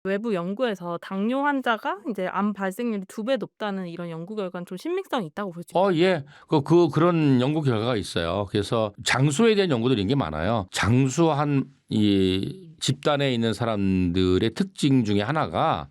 외부 연구에서 당뇨 환자가 이제 암 발생률이 2배 높다는 이런 연구 결과는 좀 신빙성이 있다고 볼 수 있나요? 예. 그런 연구 결과가 있어요. 그래서 장수에 대한 연구들이 이런 게 많아요. 장수한 이 집단에 있는 사람들의 특징 중에 하나가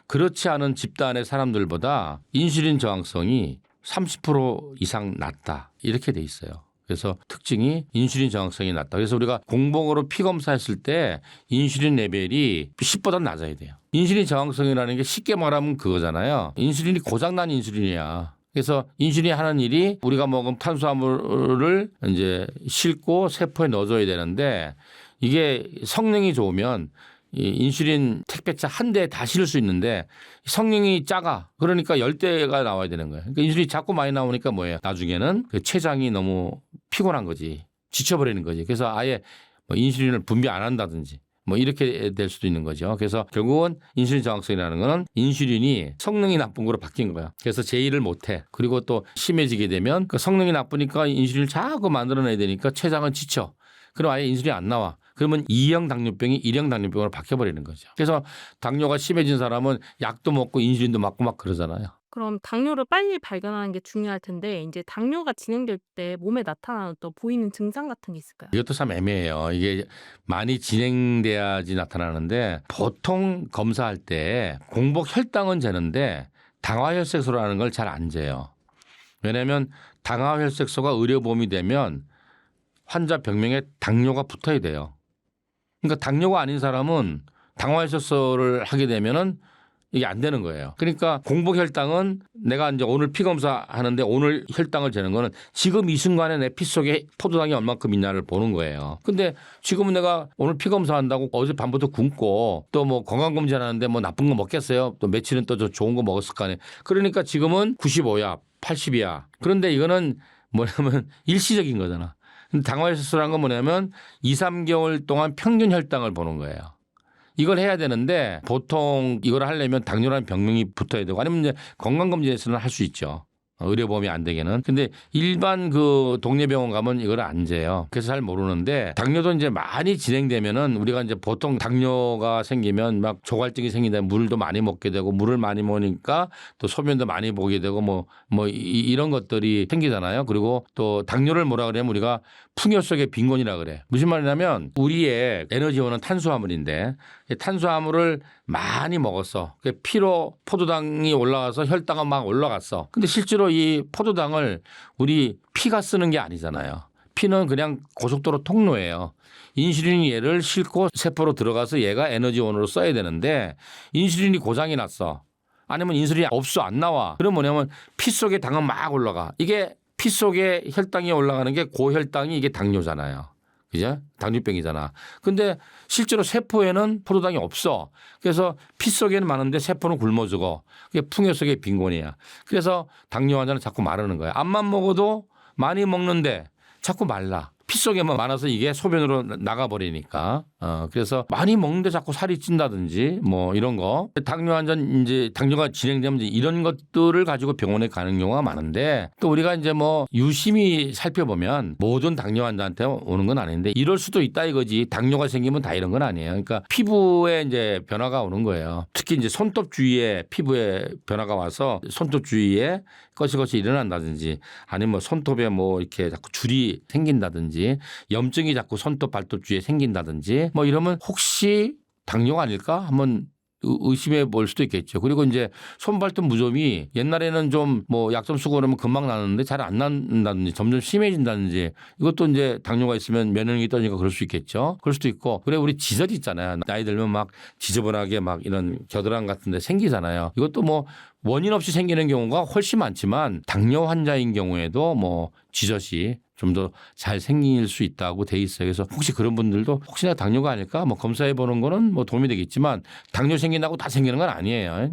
그렇지 않은 집단의 사람들보다 인슐린 저항성이 30% 이상 낮다. 이렇게 돼 있어요. 그래서 특징이 인슐린 저항성이 낮다. 그래서 우리가 공복으로 피 검사했을 때 인슐린 레벨이 10보다 낮아야 돼요. 인슐린 저항성이라는 게 쉽게 말하면 그거잖아요. 인슐린이 고장난 인슐린이야. 그래서 인슐린이 하는 일이 우리가 먹은 탄수화물을 이제 싣고 세포에 넣어줘야 되는데 이게 성능이 좋으면 이 인슐린 택배차 한 대에 다 실을 수 있는데 성능이 작아. 그러니까 10대가 나와야 되는 거예요. 그러니까 인슐린이 자꾸 많이 나오니까 뭐예요? 나중에는 그 췌장이 너무 피곤한 거지. 지쳐버리는 거지. 그래서 아예 뭐 인슐린을 분비 안 한다든지 뭐 이렇게 될 수도 있는 거죠. 그래서 결국은 인슐린 저항성이라는 거는 인슐린이 성능이 나쁜 거로 바뀐 거야. 그래서 제의를 못 해. 그리고 또 심해지게 되면 그 성능이 나쁘니까 인슐린을 자꾸 만들어내야 되니까 췌장은 지쳐. 그럼 아예 인슐린이 안 나와. 그러면 2형 당뇨병이 1형 당뇨병으로 바뀌어버리는 거죠. 그래서 당뇨가 심해진 사람은 약도 먹고 인슐린도 맞고 막 그러잖아요. 그럼 당뇨를 빨리 발견하는 게 중요할 텐데 이제 당뇨가 진행될 때 몸에 나타나는 또 보이는 증상 같은 게 있을까요? 이것도 참 애매해요. 이게 많이 진행돼야지 나타나는데 보통 검사할 때 공복 혈당은 재는데 당화혈색소라는 걸 잘 안 재요. 왜냐하면 당화혈색소가 의료보험이 되면 환자 병명에 당뇨가 붙어야 돼요. 그러니까 당뇨가 아닌 사람은 당화혈색소를 하게 되면은 이게 안 되는 거예요. 그러니까 공복 혈당은 내가 이제 오늘 피 검사하는데 오늘 혈당을 재는 거는 지금 이 순간에 내 피 속에 포도당이 얼만큼 있나를 보는 거예요. 근데 지금은 내가 오늘 피 검사한다고 어제 밤부터 굶고 또 뭐 건강검진 하는데 뭐 나쁜 거 먹겠어요? 또 며칠은 또 좋은 거 먹었을 거 아니에요. 그러니까 지금은 95야, 80이야. 그런데 이거는 뭐냐면 일시적인 거잖아. 당화혈색소라는 건 뭐냐면 2, 3개월 동안 평균 혈당을 보는 거예요. 이걸 해야 되는데 보통 이걸 하려면 당뇨라는 병명이 붙어야 되고 아니면 이제 건강검진에서는 할 수 있죠. 의료보험이 안 되게는. 근데 일반 그 동네 병원 가면 이걸 안 재요. 그래서 잘 모르는데 당뇨도 이제 많이 진행되면은 우리가 이제 보통 당뇨가 생기면 막 조갈증이 생긴다. 물도 많이 먹게 되고 물을 많이 먹으니까 또 소변도 많이 보게 되고 이런 것들이 생기잖아요. 그리고 또 당뇨를 뭐라 그러냐면 우리가 풍요 속의 빈곤이라 그래. 무슨 말이냐면 우리의 에너지원은 탄수화물인데 탄수화물을 많이 먹었어. 피로 포도당이 올라가서 혈당은 막 올라갔어. 근데 실제로 이 포도당을 우리 피가 쓰는 게 아니잖아요. 피는 그냥 고속도로 통로예요. 인슐린이 얘를 싣고 세포로 들어가서 얘가 에너지원으로 써야 되는데 인슐린이 고장이 났어. 아니면 인슐린이 없어 안 나와. 그럼 뭐냐면 피 속에 당은 막 올라가. 이게 피 속에 혈당이 올라가는 게 고혈당이 이게 당뇨잖아요. 그죠? 당뇨병이잖아. 근데 실제로 세포에는 포도당이 없어. 그래서 피 속에는 많은데 세포는 굶어 죽어. 그게 풍요 속의 빈곤이야. 그래서 당뇨 환자는 자꾸 마르는 거야. 암만 먹어도 많이 먹는데 자꾸 말라. 피 속에만 많아서 이게 소변으로 나가버리니까. 그래서 많이 먹는데 자꾸 살이 찐다든지 뭐 이런 거. 당뇨 환자 이제 당뇨가 진행되면 이제 이런 것들을 가지고 병원에 가는 경우가 많은데 또 우리가 이제 뭐 유심히 살펴보면 모든 당뇨 환자한테 오는 건 아닌데 이럴 수도 있다 이거지. 당뇨가 생기면 다 이런 건 아니에요. 그러니까 피부에 이제 변화가 오는 거예요. 특히 이제 손톱 주위에 피부에 변화가 와서 손톱 주위에 거시거시 일어난다든지 아니면 뭐 손톱에 뭐 이렇게 자꾸 줄이 생긴다든지 염증이 자꾸 손톱 발톱 주위에 생긴다든지 뭐 이러면 혹시 당뇨가 아닐까 한번 의심해 볼 수도 있겠죠. 그리고 이제 손발톱 무좀이 옛날에는 좀 뭐 약 좀 쓰고 그러면 금방 나는데 잘 안 난다든지 점점 심해진다든지 이것도 이제 당뇨가 있으면 면역력이 떨어지니까 그럴 수 있겠죠. 그럴 수도 있고 그래 우리 지절 있잖아요. 나이 들면 막 지저분하게 막 이런 겨드랑 같은 데 생기잖아요. 이것도 뭐 원인 없이 생기는 경우가 훨씬 많지만 당뇨 환자인 경우에도 뭐 지젖이 좀 더 잘 생길 수 있다고 돼 있어요. 그래서 혹시 그런 분들도 혹시나 당뇨가 아닐까 뭐 검사해 보는 거는 뭐 도움이 되겠지만 당뇨 생긴다고 다 생기는 건 아니에요.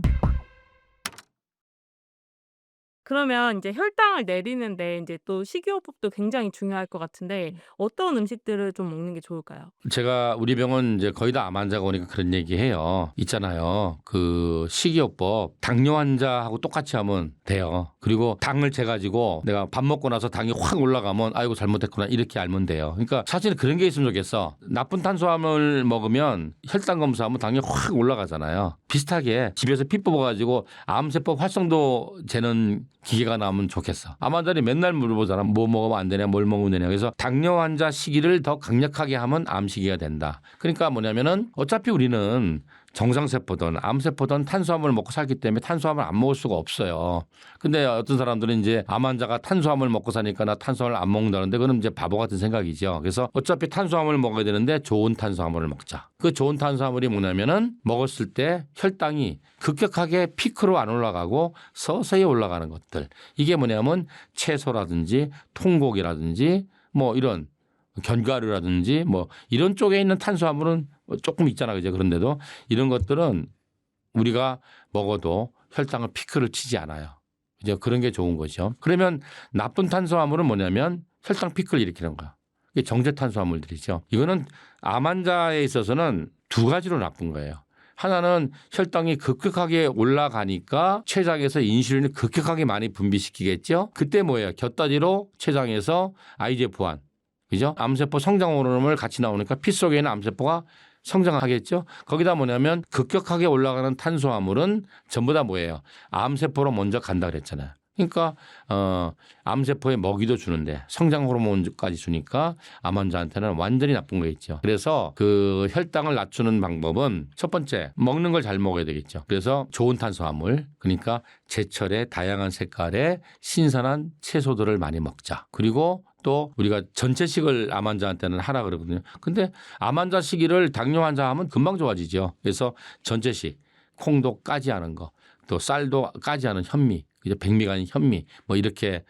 그러면 이제 혈당을 내리는데 인제 또 식이요법도 굉장히 중요할 것 같은데 어떤 음식들을 좀 먹는 게 좋을까요? 제가 우리 병원 이제 거의 다 암 환자가 오니까 그런 얘기해요. 있잖아요. 그 식이요법 당뇨 환자하고 똑같이 하면 돼요. 그리고 당을 재가지고 내가 밥 먹고 나서 당이 확 올라가면 아이고 잘못했구나 이렇게 알면 돼요. 그러니까 사실 그런 게 있으면 좋겠어. 나쁜 탄수화물 먹으면 혈당 검사하면 당이 확 올라가잖아요. 비슷하게 집에서 피 뽑아가지고 암세포 활성도 재는 기계가 나오면 좋겠어. 암 환자들이 맨날 물어보잖아. 뭐 먹으면 안 되냐, 뭘 먹으면 되냐. 그래서 당뇨 환자 시기를 더 강력하게 하면 암 시기가 된다. 그러니까 뭐냐면은 어차피 우리는 정상세포든 암세포든 탄수화물을 먹고 살기 때문에 탄수화물 안 먹을 수가 없어요. 근데 어떤 사람들은 이제 암 환자가 탄수화물 먹고 사니까 나 탄수화물 안 먹는다는데 그건 이제 바보 같은 생각이죠. 그래서 어차피 탄수화물을 먹어야 되는데 좋은 탄수화물을 먹자. 그 좋은 탄수화물이 뭐냐면은 먹었을 때 혈당이 급격하게 피크로 안 올라가고 서서히 올라가는 것들. 이게 뭐냐면 채소라든지 통곡이라든지 뭐 이런 견과류라든지 뭐 이런 쪽에 있는 탄수화물은 조금 있잖아. 그죠? 그런데도 이런 것들은 우리가 먹어도 혈당을 피크를 치지 않아요. 이제 그런 게 좋은 거죠. 그러면 나쁜 탄수화물은 뭐냐면 혈당 피크를 일으키는 거야. 이게 정제 탄수화물들이죠. 이거는 암 환자에 있어서는 두 가지로 나쁜 거예요. 하나는 혈당이 급격하게 올라가니까 췌장에서 인슐린을 급격하게 많이 분비시키겠죠. 그때 뭐예요? 곁다리로 췌장에서 아이제 보안. 그죠? 암세포 성장 호르몬을 같이 나오니까 피 속에 있는 암세포가 성장하겠죠. 거기다 뭐냐면 급격하게 올라가는 탄수화물은 전부 다 뭐예요? 암세포로 먼저 간다 그랬잖아요. 그러니까 암세포에 먹이도 주는데 성장 호르몬까지 주니까 암 환자한테는 완전히 나쁜 거겠죠. 그래서 그 혈당을 낮추는 방법은 첫 번째 먹는 걸 잘 먹어야 되겠죠. 그래서 좋은 탄수화물 그러니까 제철의 다양한 색깔의 신선한 채소들을 많이 먹자. 그리고 또 우리가 전체식을 암 환자한테는 하라 그러거든요. 근데 암 환자 시기를 당뇨 환자 하면 금방 좋아지죠. 그래서 전체식 콩도 까지 않은 거 또 쌀도 까지 않은 현미 이제 백미가 아닌 현미 뭐 이렇게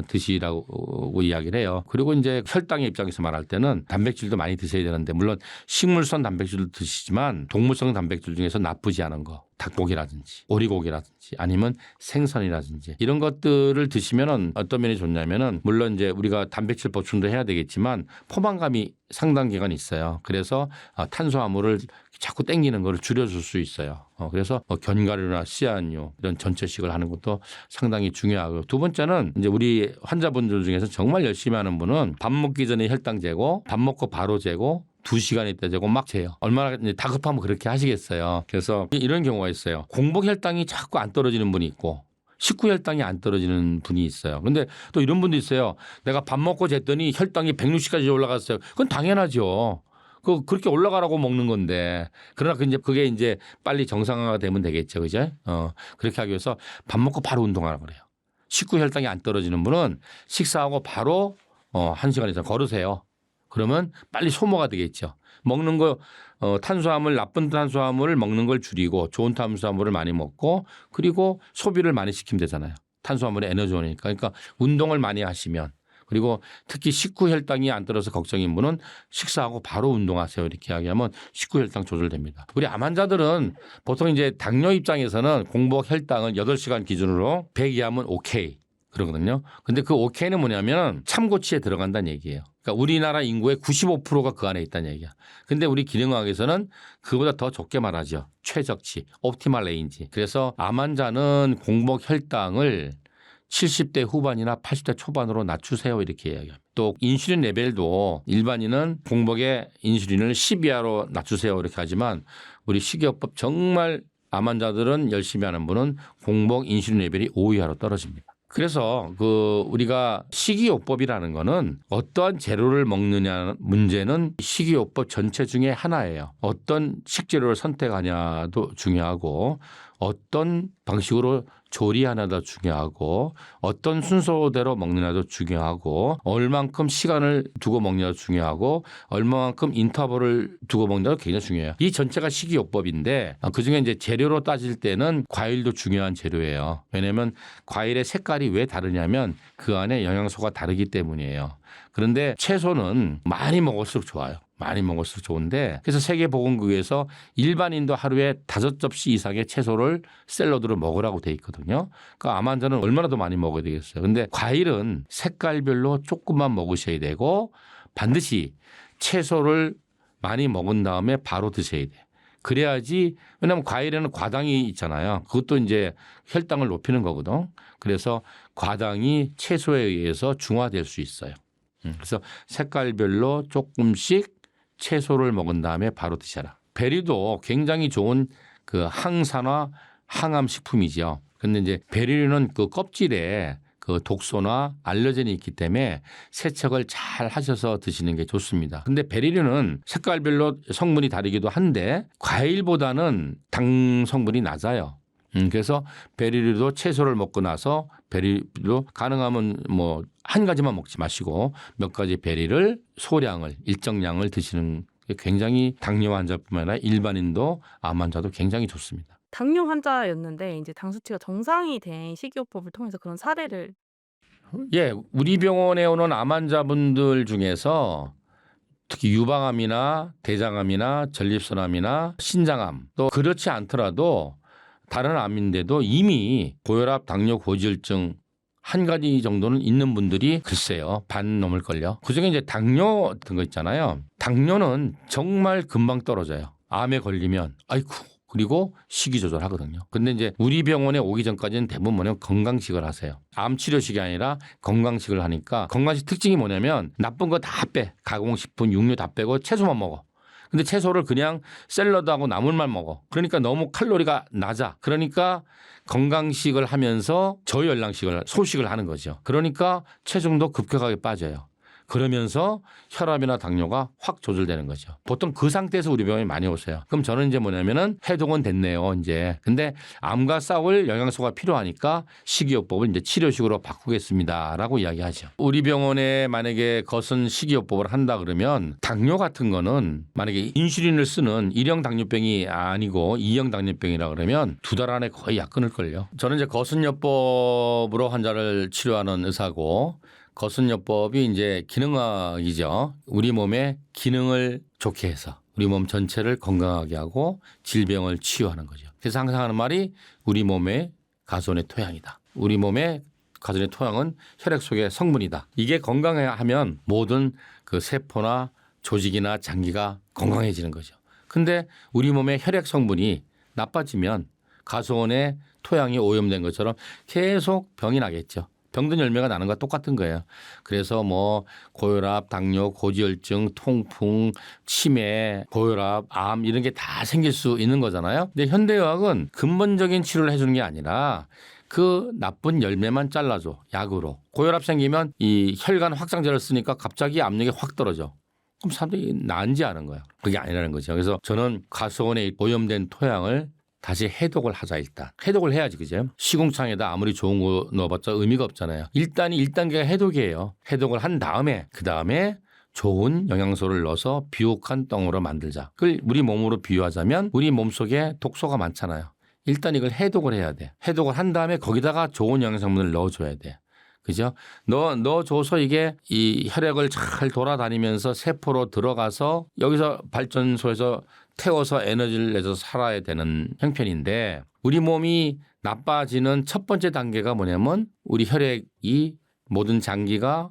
드시라고 이야기를 해요. 그리고 이제 혈당의 입장에서 말할 때는 단백질도 많이 드셔야 되는데 물론 식물성 단백질도 드시지만 동물성 단백질 중에서 나쁘지 않은 거 닭고기라든지 오리고기라든지 아니면 생선이라든지 이런 것들을 드시면은 어떤 면이 좋냐면은 물론 이제 우리가 단백질 보충도 해야 되겠지만 포만감이 상당 기간 있어요. 그래서 탄수화물을 자꾸 땡기는 거를 줄여줄 수 있어요. 그래서 견과류나 씨앗류 이런 전체식을 하는 것도 상당히 중요하고 두 번째는 이제 우리 환자분들 중에서 정말 열심히 하는 분은 밥 먹기 전에 혈당 재고 밥 먹고 바로 재고 2시간 있다 재고 막 재요. 얼마나 이제 다급하면 그렇게 하시겠어요. 그래서 이런 경우가 있어요. 공복 혈당이 자꾸 안 떨어지는 분이 있고 식후 혈당이 안 떨어지는 분이 있어요. 그런데 또 이런 분도 있어요. 내가 밥 먹고 쟀더니 혈당이 160까지 올라갔어요. 그건 당연하죠. 그렇게 올라가라고 먹는 건데. 그러나 그게 이제 빨리 정상화가 되면 되겠죠. 그죠? 그렇게 하기 위해서 밥 먹고 바로 운동하라고 그래요. 식후 혈당이 안 떨어지는 분은 식사하고 바로 1시간 이상 걸으세요. 그러면 빨리 소모가 되겠죠. 먹는 거 탄수화물 나쁜 탄수화물을 먹는 걸 줄이고 좋은 탄수화물을 많이 먹고 그리고 소비를 많이 시키면 되잖아요. 탄수화물이 에너지원이니까. 그러니까 운동을 많이 하시면 그리고 특히 식후 혈당이 안 떨어서 걱정인 분은 식사하고 바로 운동하세요. 이렇게 이야기하면 식후 혈당 조절됩니다. 우리 암 환자들은 보통 이제 당뇨 입장에서는 공복 혈당을 8시간 기준으로 100 이하면 오케이. 그러거든요. 근데 그 오케이는 뭐냐면 참고치에 들어간다는 얘기예요. 그러니까 우리나라 인구의 95%가 그 안에 있다는 얘기야. 근데 우리 기능의학에서는 그보다 더 적게 말하죠. 최적치, 옵티멀 레인지. 그래서 암 환자는 공복 혈당을 70대 후반이나 80대 초반으로 낮추세요. 이렇게 이야기합니다. 또 인슐린 레벨도 일반인은 공복의 인슐린을 10 이하로 낮추세요. 이렇게 하지만 우리 식이요법 정말 암 환자들은 열심히 하는 분은 공복 인슐린 레벨이 5 이하로 떨어집니다. 그래서 우리가 식이요법이라는 거는 어떠한 재료를 먹느냐 문제는 식이요법 전체 중에 하나예요. 어떤 식재료를 선택하냐도 중요하고 어떤 방식으로 조리하냐도 중요하고 어떤 순서대로 먹느냐도 중요하고 얼만큼 시간을 두고 먹느냐도 중요하고 얼마만큼 인터벌을 두고 먹느냐도 굉장히 중요해요. 이 전체가 식이요법인데 그중에 이제 재료로 따질 때는 과일도 중요한 재료예요. 왜냐하면 과일의 색깔이 왜 다르냐면 그 안에 영양소가 다르기 때문이에요. 그런데 채소는 많이 먹을수록 좋아요. 많이 먹을수록 좋은데 그래서 세계보건국에서 일반인도 하루에 5접시 이상의 채소를 샐러드로 먹으라고 돼 있거든요. 그러니까 암 환자는 얼마나 더 많이 먹어야 되겠어요. 근데 과일은 색깔별로 조금만 먹으셔야 되고 반드시 채소를 많이 먹은 다음에 바로 드셔야 돼. 그래야지 왜냐하면 과일에는 과당이 있잖아요. 그것도 이제 혈당을 높이는 거거든. 그래서 과당이 채소에 의해서 중화될 수 있어요. 그래서 색깔별로 조금씩 채소를 먹은 다음에 바로 드셔라. 베리도 굉장히 좋은 그 항산화 항암 식품이죠. 근데 이제 베리는 그 껍질에 그 독소나 알러젠이 있기 때문에 세척을 잘 하셔서 드시는 게 좋습니다. 근데 베리류는 색깔별로 성분이 다르기도 한데 과일보다는 당 성분이 낮아요. 그래서 베리류도 채소를 먹고 나서 베리로 가능하면 뭐 한 가지만 먹지 마시고 몇 가지 베리를 소량을 일정량을 드시는 게 굉장히 당뇨 환자뿐만 아니라 일반인도 암 환자도 굉장히 좋습니다. 당뇨 환자였는데 이제 당 수치가 정상이 된 식이요법을 통해서 그런 사례를 예, 우리 병원에 오는 암 환자분들 중에서 특히 유방암이나 대장암이나 전립선암이나 신장암 또 그렇지 않더라도 다른 암인데도 이미 고혈압, 당뇨, 고지혈증 한 가지 정도는 있는 분들이 글쎄요 반 넘을걸요. 그중에 이제 당뇨 같은 거 있잖아요. 당뇨는 정말 금방 떨어져요. 암에 걸리면 아이쿠 그리고 식이 조절하거든요. 근데 이제 우리 병원에 오기 전까지는 대부분 뭐냐면 건강식을 하세요. 암 치료식이 아니라 건강식을 하니까 건강식 특징이 뭐냐면 나쁜 거 다 빼. 가공식품, 육류 다 빼고 채소만 먹어. 근데 채소를 그냥 샐러드하고 나물만 먹어. 그러니까 너무 칼로리가 낮아. 그러니까 건강식을 하면서 저열량식을 소식을 하는 거죠. 그러니까 체중도 급격하게 빠져요. 그러면서 혈압이나 당뇨가 확 조절되는 거죠. 보통 그 상태에서 우리 병원에 많이 오세요. 그럼 저는 이제 뭐냐면은 해독은 됐네요, 이제. 근데 암과 싸울 영양소가 필요하니까 식이요법을 이제 치료식으로 바꾸겠습니다라고 이야기하죠. 우리 병원에 만약에 거선 식이요법을 한다 그러면 당뇨 같은 거는 만약에 인슐린을 쓰는 1형 당뇨병이 아니고 2형 당뇨병이라 그러면 2달 안에 거의 약 끊을걸요. 저는 이제 거선요법으로 환자를 치료하는 의사고 거선요법이 이제 기능학이죠. 우리 몸의 기능을 좋게 해서 우리 몸 전체를 건강하게 하고 질병을 치유하는 거죠. 그래서 항상 하는 말이 우리 몸의 가손의 토양이다. 우리 몸의 가손의 토양은 혈액 속의 성분이다. 이게 건강해야 하면 모든 그 세포나 조직이나 장기가 건강해지는 거죠. 근데 우리 몸의 혈액 성분이 나빠지면 가손의 토양이 오염된 것처럼 계속 병이 나겠죠. 병든 열매가 나는 것과 똑같은 거예요. 그래서 뭐 고혈압, 당뇨, 고지혈증, 통풍, 치매, 고혈압, 암 이런 게 다 생길 수 있는 거잖아요. 근데 현대의학은 근본적인 치료를 해주는 게 아니라 그 나쁜 열매만 잘라줘. 약으로. 고혈압 생기면 이 혈관 확장제를 쓰니까 갑자기 압력이 확 떨어져. 그럼 사람들이 나은지 아는 거예요. 그게 아니라는 거죠. 그래서 저는 가수원에 오염된 토양을 다시 해독을 하자 일단. 해독을 해야지 그죠? 시궁창에다 아무리 좋은 거 넣어봤자 의미가 없잖아요. 일단이 1단계가 해독이에요. 해독을 한 다음에 그다음에 좋은 영양소를 넣어서 비옥한 똥으로 만들자. 그걸 우리 몸으로 비유하자면 우리 몸속에 독소가 많잖아요. 일단 이걸 해독을 해야 돼. 해독을 한 다음에 거기다가 좋은 영양성분을 넣어줘야 돼. 그죠? 넣어줘서 이게 이 혈액을 잘 돌아다니면서 세포로 들어가서 여기서 발전소에서 태워서 에너지를 내서 살아야 되는 형편인데 우리 몸이 나빠지는 첫 번째 단계가 뭐냐면 우리 혈액이 모든 장기가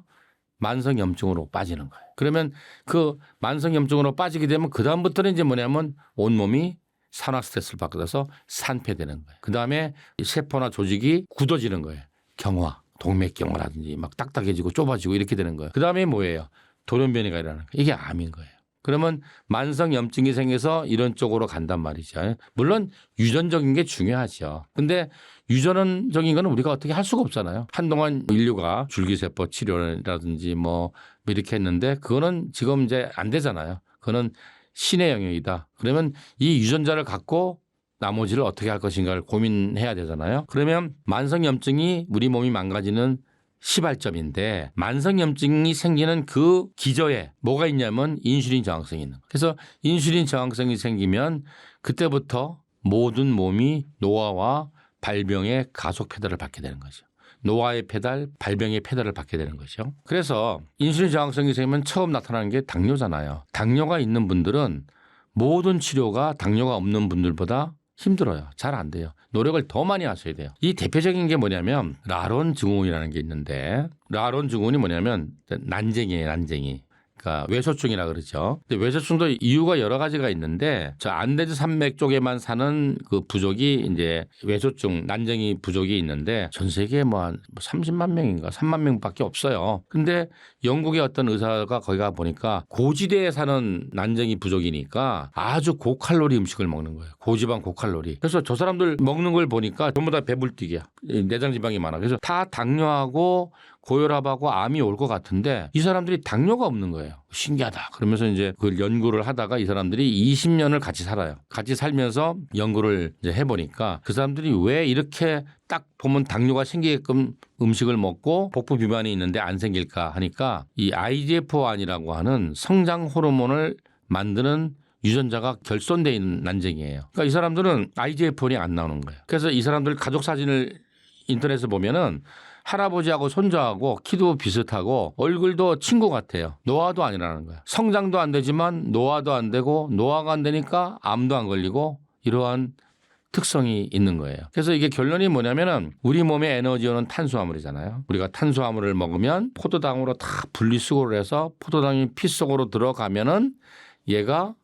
만성염증으로 빠지는 거예요. 그러면 그 만성염증으로 빠지게 되면 그다음부터는 이제 뭐냐면 온몸이 산화 스트레스를 받아서 산패되는 거예요. 그다음에 세포나 조직이 굳어지는 거예요. 경화, 동맥경화라든지 막 딱딱해지고 좁아지고 이렇게 되는 거예요. 그다음에 뭐예요? 돌연변이가 일어나는 거예요. 이게 암인 거예요. 그러면 만성염증이 생겨서 이런 쪽으로 간단 말이죠. 물론 유전적인 게 중요하죠. 근데 유전적인 거는 우리가 어떻게 할 수가 없잖아요. 한동안 인류가 줄기세포 치료라든지 뭐 이렇게 했는데 그거는 지금 이제 안 되잖아요. 그거는 신의 영역이다. 그러면 이 유전자를 갖고 나머지를 어떻게 할 것인가를 고민해야 되잖아요. 그러면 만성염증이 우리 몸이 망가지는 시발점인데 만성염증이 생기는 그 기저에 뭐가 있냐면 인슐린 저항성이 있는 거예요. 그래서 인슐린 저항성이 생기면 그때부터 모든 몸이 노화와 발병의 가속 페달을 받게 되는 거죠. 노화의 페달, 발병의 페달을 받게 되는 거죠. 그래서 인슐린 저항성이 생기면 처음 나타나는 게 당뇨잖아요. 당뇨가 있는 분들은 모든 치료가 당뇨가 없는 분들보다 힘들어요. 잘 안 돼요. 노력을 더 많이 하셔야 돼요. 이 대표적인 게 뭐냐면 라론 증후군이라는 게 있는데 라론 증후군이 뭐냐면 난쟁이에요. 난쟁이. 그러니까 외소증이라 그러죠. 근데 외소증도 이유가 여러 가지가 있는데 저 안데스 산맥 쪽에만 사는 그 부족이 이제 외소증 난쟁이 부족이 있는데 전 세계에 뭐 한 30만 명인가 3만 명밖에 없어요. 근데 영국의 어떤 의사가 거기 가 보니까 고지대에 사는 난쟁이 부족이니까 아주 고칼로리 음식을 먹는 거예요. 고지방 고칼로리. 그래서 저 사람들 먹는 걸 보니까 전부 다 배불뚝이야. 내장 지방이 많아. 그래서 다 당뇨하고 고혈압하고 암이 올 것 같은데 이 사람들이 당뇨가 없는 거예요. 신기하다. 그러면서 이제 그 연구를 하다가 이 사람들이 20년을 같이 살아요. 같이 살면서 연구를 이제 해보니까 그 사람들이 왜 이렇게 딱 보면 당뇨가 생기게끔 음식을 먹고 복부 비만이 있는데 안 생길까 하니까 이 IGF-1이라고 하는 성장 호르몬을 만드는 유전자가 결손되어 있는 난쟁이에요. 그러니까 이 사람들은 IGF-1이 안 나오는 거예요. 그래서 이 사람들 가족 사진을 인터넷에 보면은 할아버지하고 손자하고 키도 비슷하고 얼굴도 친구 같아요. 노화도 아니라는 거예요. 성장도 안 되지만 노화도 안 되고 노화가 안 되니까 암도 안 걸리고 이러한 특성이 있는 거예요. 그래서 이게 결론이 뭐냐면은 우리 몸의 에너지원은 탄수화물이잖아요. 우리가 탄수화물을 먹으면 포도당으로 다 분리수거를 해서 포도당이 피 속으로 들어가면은 얘가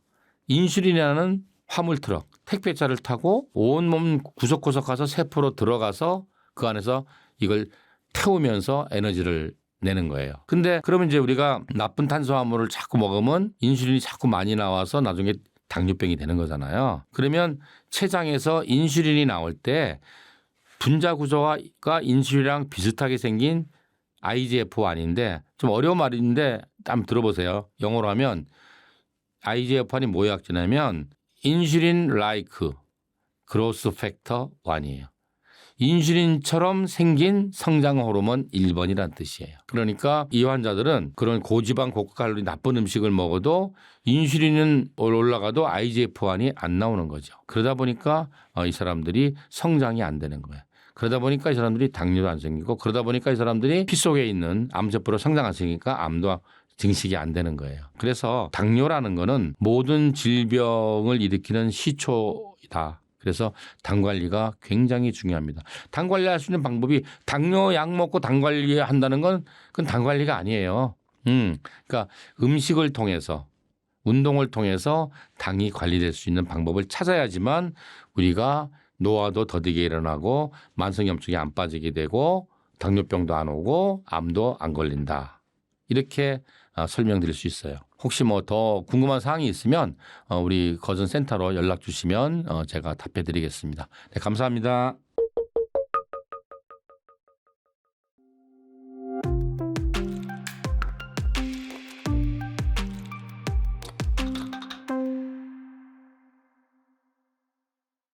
인슐린이라는 화물 트럭, 택배차를 타고 온몸 구석구석 가서 세포로 들어가서 그 안에서 이걸 태우면서 에너지를 내는 거예요. 근데 그러면 이제 우리가 나쁜 탄수화물을 자꾸 먹으면 인슐린이 자꾸 많이 나와서 나중에 당뇨병이 되는 거잖아요. 그러면 췌장에서 인슐린이 나올 때 분자 구조가 인슐린이랑 비슷하게 생긴 IGF-1인데 좀 어려운 말인데 한번 들어보세요. 영어로 하면 IGF-1이 뭐의 약자냐면 인슐린 라이크 그로스 팩터 1이에요. 인슐린처럼 생긴 성장 호르몬 1번이라는 뜻이에요. 그러니까 이 환자들은 그런 고지방 고칼로리 나쁜 음식을 먹어도 인슐린은 올라가도 IGF-1이 안 나오는 거죠. 그러다 보니까 이 사람들이 성장이 안 되는 거예요. 그러다 보니까 이 사람들이 당뇨도 안 생기고 그러다 보니까 이 사람들이 피 속에 있는 암세포로 성장 안 생기니까 암도 증식이 안 되는 거예요. 그래서 당뇨라는 거는 모든 질병을 일으키는 시초이다. 그래서 당 관리가 굉장히 중요합니다. 당 관리할 수 있는 방법이 당뇨 약 먹고 당 관리한다는 건 그건 당 관리가 아니에요. 그러니까 음식을 통해서 운동을 통해서 당이 관리될 수 있는 방법을 찾아야지만 우리가 노화도 더디게 일어나고 만성염증이 안 빠지게 되고 당뇨병도 안 오고 암도 안 걸린다. 이렇게 설명드릴 수 있어요. 혹시 뭐 더 궁금한 사항이 있으면 우리 거전센터로 연락 주시면 제가 답해 드리겠습니다. 네, 감사합니다.